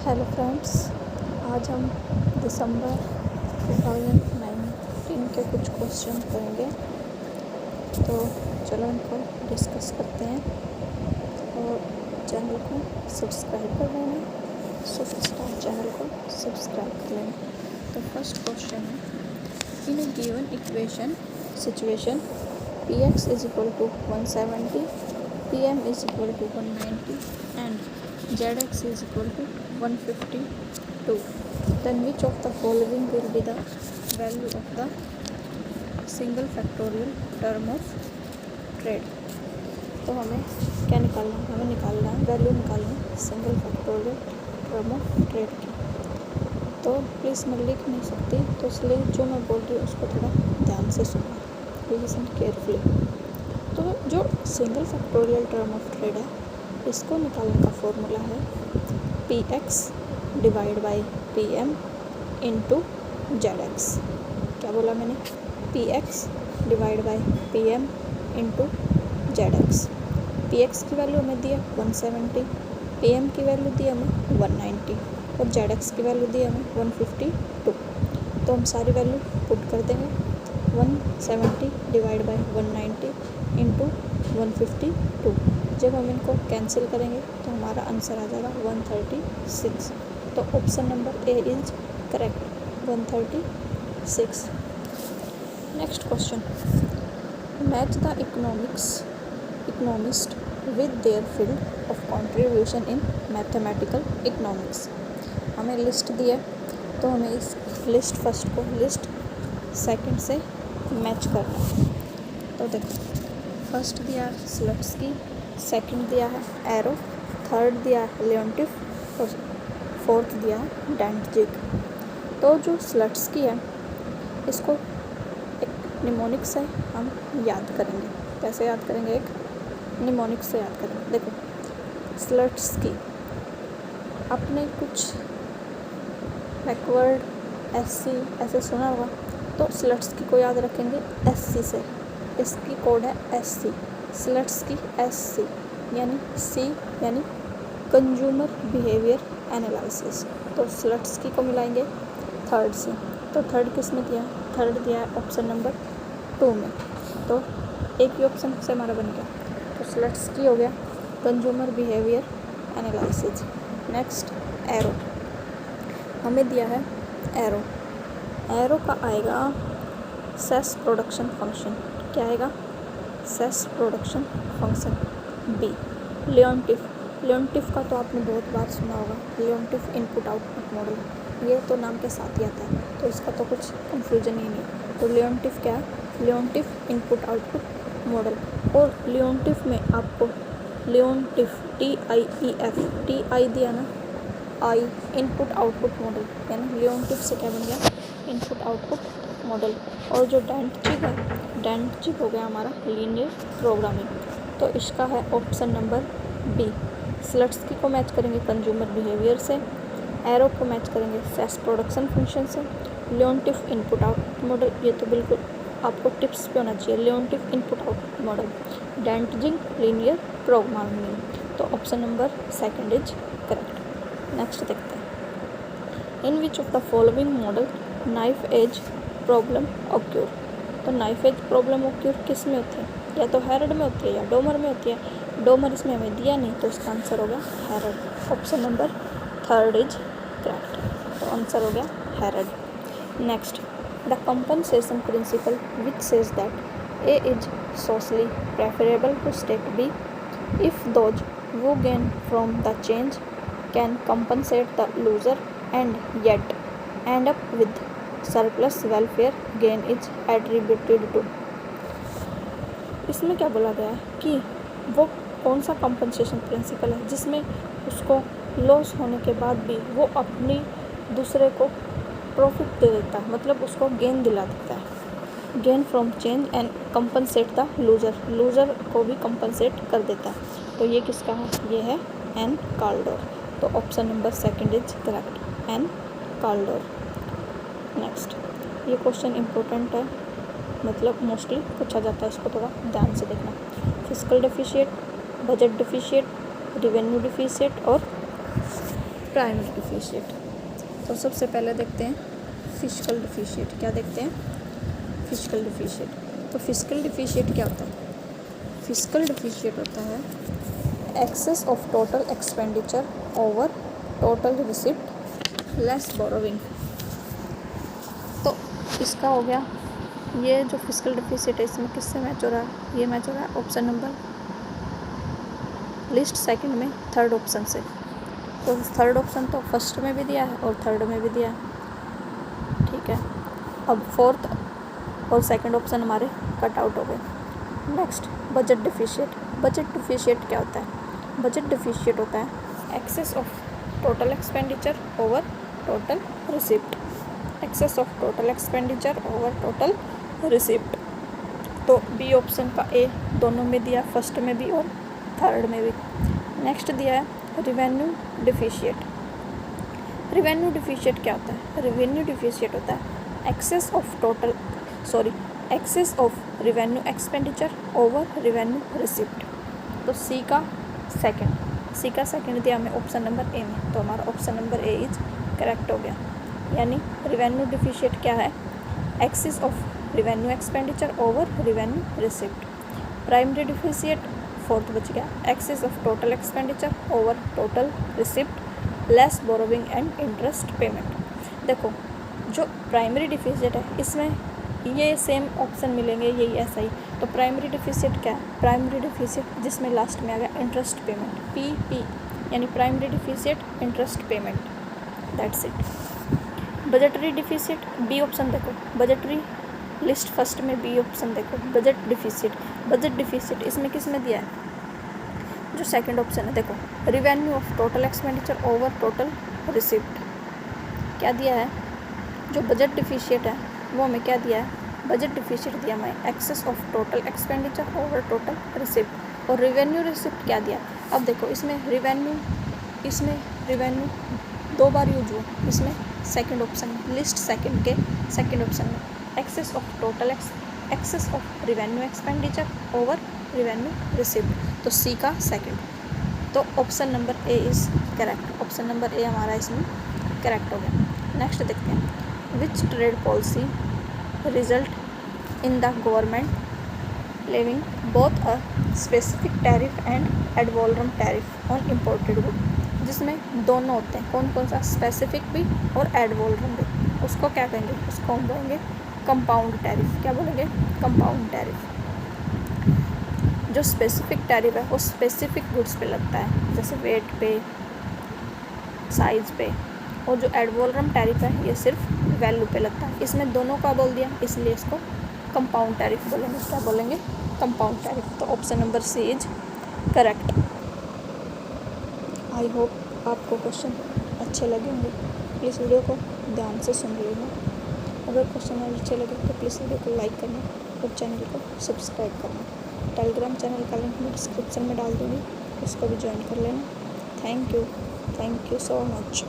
Hello friends, आज हम दिसंबर 2019 के कुछ क्वेश्चन करेंगे। तो चलो इनको डिस्कस करते हैं और चैनल को सब्सक्राइब कर लेना। सुपरस्टार चैनल को सब्सक्राइब कर लेना। तो फर्स्ट क्वेश्चन है, in a given equation situation px is equal to 170, pm is equal to 190 and zx is equal to 152, then which of the following will be the value of the single factorial term of trade। तो हमें क्या निकालना है? हमें निकालना है value निकालनी है single factorial term of trade की। तो प्लीज़ मैं लिख नहीं सकती, तो इसलिए जो मैं बोल रही हूँ उसको थोड़ा ध्यान से सुनना, लिसन केयरफुली। तो जो single factorial term of trade है, इसको निकालने का फॉर्मूला है px divide by pm into zx। क्या बोला मैंने? px divide by pm into zx। px की वैल्यू हमें दी है 170, pm की वैल्यू दी हमें 190 और zx की वैल्यू दी हमें 152। तो हम सारी वैल्यू पुट कर देंगे। 170 डिवाइड बाई 190 इंटू 152। जब हम इनको कैंसिल करेंगे तो हमारा आंसर आ जाएगा 136। तो option number A is correct, 136। Next question, match the economist with their field of contribution in mathematical economics. हमें लिस्ट दी है, तो हमें इस लिस्ट फर्स्ट को लिस्ट सेकंड से मैच करना है। तो देखो, फर्स्ट दिया है स्लट्सकी, सेकंड दिया है एरो, थर्ड दिया है लियोनटिफ और फोर्थ दिया है डैंटजिग। तो जो स्लट्सकी है, इसको एक निमोनिक से हम याद करेंगे। कैसे याद करेंगे? एक निमोनिक से याद करेंगे। देखो, स्लट्सकी आपने कुछ बैकवर्ड एससी ऐसे सुना होगा, तो स्लट्सकी को याद रखेंगे एससी से। इसकी कोड है एससी, स्लट्सकी एससी यानी सी यानी कंज्यूमर बिहेवियर एनालिसिस। तो स्लट्सकी को मिलाएंगे थर्ड से। तो थर्ड किस में दिया? थर्ड दिया है ऑप्शन नंबर 2 में। तो एक ही ऑप्शन से हमारा बन गया। तो स्लट्सकी हो गया consumer behaviour analysis. Next arrow, हमें दिया है एरो। एरो का आएगा सेस प्रोडक्शन फंक्शन। क्या आएगा? CES production function. B Leontief का तो आपने बहुत बार सुना होगा, लियोनटिफ इनपुट आउटपुट मॉडल। ये तो नाम के साथ ही आता है, तो इसका तो कुछ कंफ्यूजन ही नहीं। तो लियोनटिफ क्या है? लियोनटिफ इनपुट आउटपुट मॉडल। और लियोनटिफ में आपको लियोनटिफ TIEF TI दिया ना, आई इनपुट आउटपुट मॉडल, यानी लियोनटिफ से क्या बन गया? Input output model. और जो डैंटजिग है, डैंटजिग हो गया हमारा लीनियर प्रोग्रामिंग। तो इसका है ऑप्शन नंबर बी। स्लट्सकी को मैच करेंगे कंज्यूमर बिहेवियर से, एरो को मैच करेंगे सेस प्रोडक्शन फंक्शन से, लियोनटिफ इनपुट आउटपुट मॉडल, ये तो बिल्कुल आपको टिप्स पे होना चाहिए, Leontief input output model, Dantzig linear programming. तो option number second is correct. Next देखते हैं, in which of the following model knife edge problem occur. तो नाइफ एज प्रॉब्लम ऑक्यूर किस में होती है? या तो हेरड में होती है या डोमर में होती है। डोमर इसमें हमें दिया नहीं, तो इसका आंसर हो गया Harrod. Option number third is correct. तो आंसर हो गया Harrod. Next, the compensation principle which says that A is socially preferable to state B if those who gain from the change can compensate the loser and yet end up with surplus welfare gain is attributed to। इसमें क्या बोला गया है कि वो कौन सा compensation principal है जिसमें उसको लॉस होने के बाद भी वो अपनी दूसरे को प्रॉफिट दे देता है, मतलब उसको गेन दिला देता है। Gain from change and compensate the loser को भी कंपनसेट कर देता है। तो ये किसका है? ये है एन काल्डोर। तो option number second is correct, N Kaldor. Next, ये क्वेश्चन इम्पोर्टेंट है, मतलब मोस्टली पूछा जाता है, इसको थोड़ा ध्यान से देखना। Physical deficit, budget deficit, revenue deficit और प्राइमरी डिफिशिएट। तो सबसे पहले देखते हैं फिजिकल डिफिशिएट। क्या देखते हैं? Fiscal deficit. तो फिजिकल डिफिशिएट क्या होता है? फिजिकल डिफिशिएट होता है excess of total expenditure over total receipt less borrowing. तो इसका हो गया, ये जो फिजिकल डिफिसिट है इसमें किससे मैच हो रहा है? ये मैच हो रहा है ऑप्शन नंबर लिस्ट सेकंड में थर्ड ऑप्शन से। तो थर्ड ऑप्शन तो फर्स्ट में भी दिया है और थर्ड में भी दिया है, ठीक है। अब फोर्थ और सेकंड ऑप्शन हमारे कट आउट हो गए। Next budget deficit. Budget deficit क्या होता है? बजट डिफिशिएट होता है excess of total expenditure over total receipt. Excess of total expenditure over total receipt. तो बी ऑप्शन का ए दोनों में दिया, फर्स्ट में भी और थर्ड में भी। नेक्स्ट दिया है रिवेन्यू डिफिशिएट। रिवेन्यू डिफिशिएट क्या होता है? रिवेन्यू डिफिशिएट होता है excess of revenue expenditure over revenue receipt. तो सी का सेकंड दिया हमें ऑप्शन नंबर ए में, तो हमारा option number A is correct हो गया। यानी रिवेन्यू डिफिशिएट क्या है? Excess of revenue expenditure over revenue receipt. Primary deficit fourth बच गया, excess of total expenditure over total receipt less borrowing and interest payment. देखो जो प्राइमरी डिफिशिएट है इसमें ये सेम ऑप्शन मिलेंगे, यही ऐसा ही। तो प्राइमरी डिफिशिएट क्या है? प्राइमरी डिफिशिएट जिसमें लास्ट में आ गया इंटरेस्ट पेमेंट, पी यानी primary deficit interest payment, that's it. Budgetary deficit B option देखो, बजटरी लिस्ट फर्स्ट में बी ऑप्शन देखो, बजट डिफिशिएट इसमें किस में दिया है? जो सेकंड ऑप्शन है देखो, revenue of total expenditure over total receipt. क्या दिया है? जो बजट डिफिशिएट है वो हमें क्या दिया है? बजट डिफिशिएट दिया हमें excess of total expenditure over total receipt. और रिवेन्यू रिसिप्ट क्या दिया? अब देखो इसमें रिवेन्यू दो बार यूज हुआ, इसमें सेकंड ऑप्शन लिस्ट सेकंड के सेकंड ऑप्शन में excess of revenue expenditure over revenue receipt. तो सी का सेकंड, तो option number A is correct. Option number A हमारा इसमें करेक्ट हो गया। नेक्स्ट देखते हैं, which trade policy result in the government levying both a specific tariff and ad valorem tariff on imported good. जिसमें दोनों होते हैं, कौन कौन सा? स्पेसिफिक भी और एड वॉल्यूम भी। उसको क्या कहेंगे? उसको हम बोलेंगे कंपाउंड टैरिफ। क्या बोलेंगे? Compound tariff. जो स्पेसिफिक टैरिफ है वो स्पेसिफिक गुड्स पे लगता है, जैसे वेट पे, साइज पे। और जो एड वॉल्यूम टैरिफ है ये सिर्फ वैल्यू पे लगता है। इसमें दोनों का बोल दिया, इसलिए इसको कंपाउंड टैरिफ बोलेंगे। क्या बोलेंगे? Compound tariff. तो option number C is correct. I hope आपको क्वेश्चन अच्छे लगे होंगे। प्लीज़ वीडियो को ध्यान से सुन लेना। अगर क्वेश्चन अच्छे लगे तो प्लीज़ वीडियो को लाइक करना और चैनल को सब्सक्राइब करना। टेलीग्राम चैनल का लिंक मैं डिस्क्रिप्शन में डाल दूँगी, उसको भी ज्वाइन कर लेना। Thank you so much.